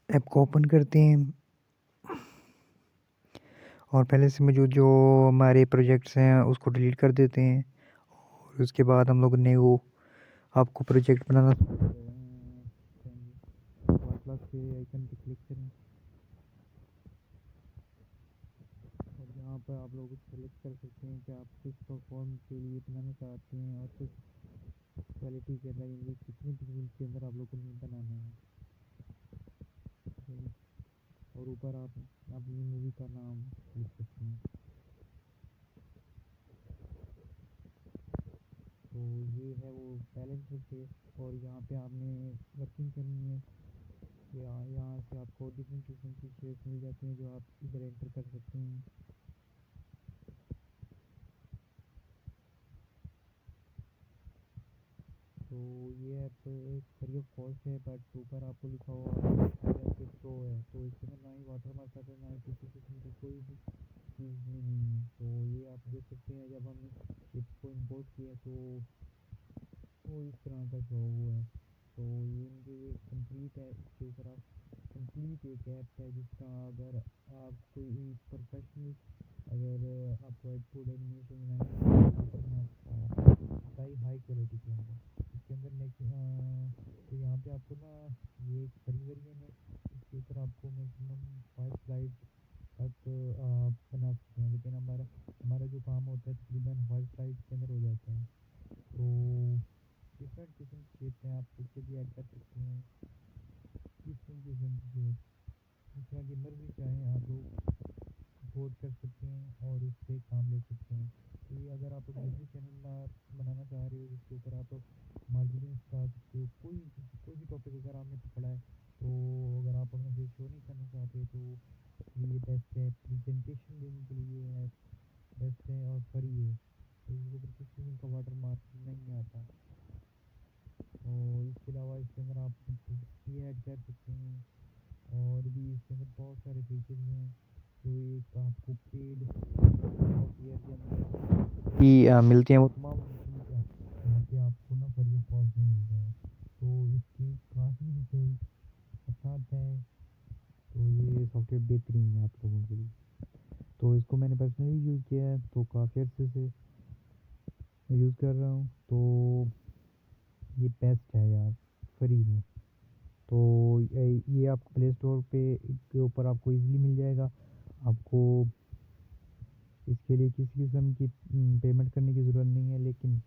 App को open करते हैं और पहले से मौजूद जो हमारे प्रोजेक्ट्स हैं उसको डिलीट कर देते हैं। और उसके बाद हम लोग ने वो आपको प्रोजेक्ट बनाना प्लस के आइकन पे क्लिक करें और यहाँ पर आप लोग सेलेक्ट कर सकते हैं कि आप किस प्लेटफॉर्म के लिए बनाना चाहते हैं और किस क्वालिटी के अंदर, यानी कितने पिक्सल के अंदर आप लोग को बनाना है। और ऊपर आप अपनी मूवी का नाम लिख सकते हैं। तो ये है वो पहले इंटरफेस और यहाँ पे आपने वर्किंग करनी है। यहाँ से आपको डिफरेंट किस्म की शेप्स मिल जाती हैं जो आप इधर एंटर कर सकते हैं। तो ये ऐप फ्री ऑफ कॉस्ट है, बट ऊपर आपको लिखा हुआ प्रो है, तो इसके अंदर ना ही वाटर मार्क आता है, ना ही किसी किस्म की कोई भी चीज़ नहीं है। तो ये आप देख सकते हैं जब हमने इसको इंपोर्ट किया तो इस तरह का शो हुआ है। तो ये इनके ये कंप्लीट है, इसके ऊपर आप कंप्लीट एक ऐप है जिसका अगर आप कोई प्रोफेशनल अगर आप वाइट बोर्ड एनिमेशन बनाना हाई क्वालिटी के अंदर इसके अंदर तो यहाँ पे आपको ना ये एक फ्री वर्जन है, इसके ऊपर आपको मैक्सिमम 5 स्लाइड तक बना सकते हैं, लेकिन हमारा हमारा जो काम होता है तकरीबन 5 स्लाइड के अंदर हो जाता है। तो डिफरेंट किस्म की शेप्स हैं, आप उससे भी ऐड कर सकते हैं किस्म किस्म की शेप, जिस तरह की मर्जी चाहें आप लोग अफोर्ड कर सकते हैं और इससे काम ले सकते हैं। तो ये अगर आप एक यूट्यूब चैनल बनाना चाह रहे हो जिसके ऊपर आप मार्केटिंग सिखा सकते हो, कोई भी टॉपिक अगर आपने पकड़ा है, तो अगर आप अपना फेस शो नहीं करना चाहते तो ये बेस्ट है। प्रेजेंटेशन देने के लिए है बेस्ट है और फ्री है, तो इसके ऊपर किसी किस्म का वाटर मार्क नहीं आता। और इसके अलावा इसके अंदर आप भी ऐड कर सकते हैं और भी इसके अंदर बहुत सारे फीचर्स हैं जो एक आपको पेड सॉफ्टवेयर के अंदर भी मिलते हैं। वो तमाम यहाँ पे आपको ना फ्री ऑफ कॉस्ट में मिलता है, तो इसकी काफ़ी डिटेल्स के साथ है। तो ये सॉफ्टवेयर बेहतरीन है आप लोगों के लिए। तो इसको मैंने पर्सनली यूज़ किया है, तो काफ़ी अर्से से यूज़ कर रहा हूँ। तो ये बेस्ट है यार, फ्री में। तो ये आपको प्ले स्टोर पे के ऊपर आपको इजीली मिल जाएगा। आपको इसके लिए किसी किस्म की पेमेंट करने की ज़रूरत नहीं है, लेकिन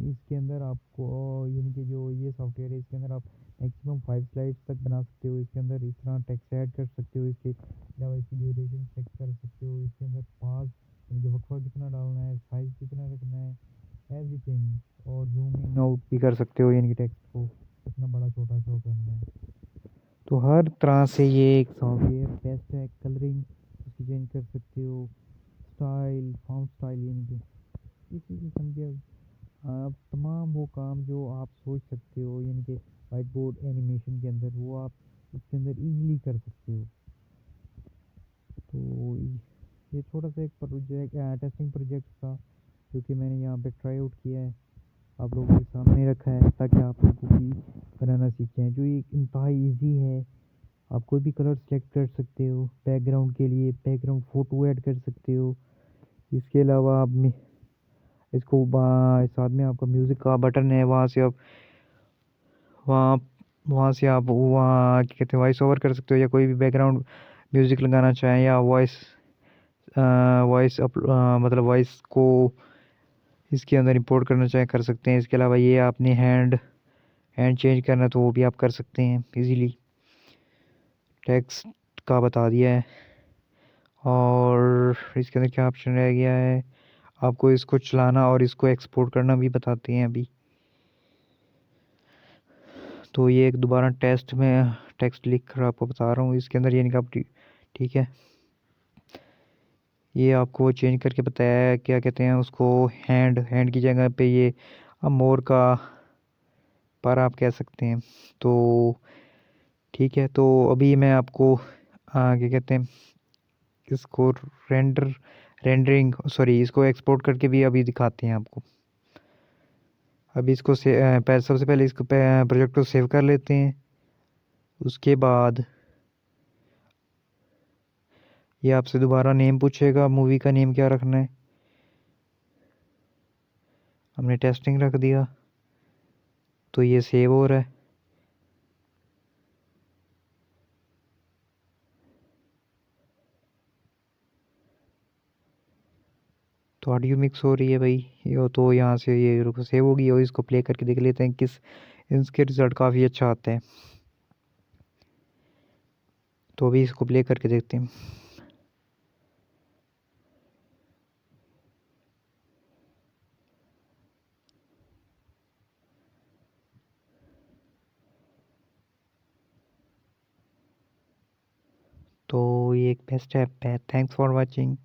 इसके अंदर आपको यानी कि जो ये सॉफ्टवेयर है इसके अंदर आप मैक्सिमम 5 स्लाइड्स तक बना सकते हो। इसके अंदर इस तरह टेक्स्ट ऐड कर सकते हो, इसके अलावा इसकी ड्यूरेशन चेक कर सकते हो, इसके अंदर पास यानी कि वक्फा कितना डालना है, साइज़ कितना रखना है, एवरीथिंग। और जूम इन आउट भी कर सकते हो, यानी कि टेक्स्ट को कितना बड़ा छोटा शो करना है। तो हर तरह से ये एक सॉफ्टवेयर बेस्ट है। कलरिंग उसकी चेंज कर सकते हो, स्टाइल फॉन्ट स्टाइल, यानी कि किसी किस्म के आप तमाम वो काम जो आप सोच सकते हो, यानी कि वाइट बोर्ड एनिमेशन के अंदर, वो आप इसके अंदर इजीली कर सकते हो। तो ये थोड़ा सा एक प्रोजेक्ट टेस्टिंग प्रोजेक्ट था जो कि मैंने यहाँ पे ट्राई आउट किया है, आप लोगों के सामने रखा है ताकि आप लोगों को भी बनाना सीख जाएँ। जो ये इंतहाई ईजी है, आप कोई भी कलर सेलेक्ट कर सकते हो, बैकग्राउंड के लिए बैकग्राउंड फ़ोटो ऐड कर सकते हो। इसके अलावा आप इसको साथ में आपका म्यूज़िक का बटन है, वहाँ से आप वहाँ वहाँ से आप वहाँ क्या कहते हैं वॉइस ओवर कर सकते हो, या कोई भी बैकग्राउंड म्यूज़िक लगाना चाहें या वॉइस मतलब वॉइस को इसके अंदर इंपोर्ट करना चाहें कर सकते हैं। इसके अलावा ये आपने हैंड चेंज करना तो वो भी आप कर सकते हैं इजीली। टेक्स्ट का बता दिया है और इसके अंदर क्या ऑप्शन रह गया है, आपको इसको चलाना और इसको एक्सपोर्ट करना भी बताते हैं अभी। तो ये एक दोबारा टेक्स्ट लिख कर आपको बता रहा हूँ इसके अंदर, यानी कि आप ठीक है। ये आपको चेंज करके बताया है, क्या कहते हैं उसको, हैंड की जगह पे ये मोर का पर आप कह सकते हैं। तो ठीक है, तो अभी मैं आपको क्या कहते हैं इसको रेंडरिंग सॉरी इसको एक्सपोर्ट करके भी अभी दिखाते हैं आपको। अभी इसको सबसे पहले इसको प्रोजेक्ट को सेव कर लेते हैं। उसके बाद ये आपसे दोबारा नेम पूछेगा, मूवी का नेम क्या रखना है। हमने टेस्टिंग रख दिया तो ये सेव हो रहा है। तो ऑडियो मिक्स हो रही है भाई। ये तो यहाँ से ये सेव होगी और इसको प्ले करके देख लेते हैं किस इसके रिज़ल्ट काफ़ी अच्छा आता है। तो अभी इसको प्ले करके देखते हैं। तो ये एक बेस्ट ऐप है। Thanks for watching.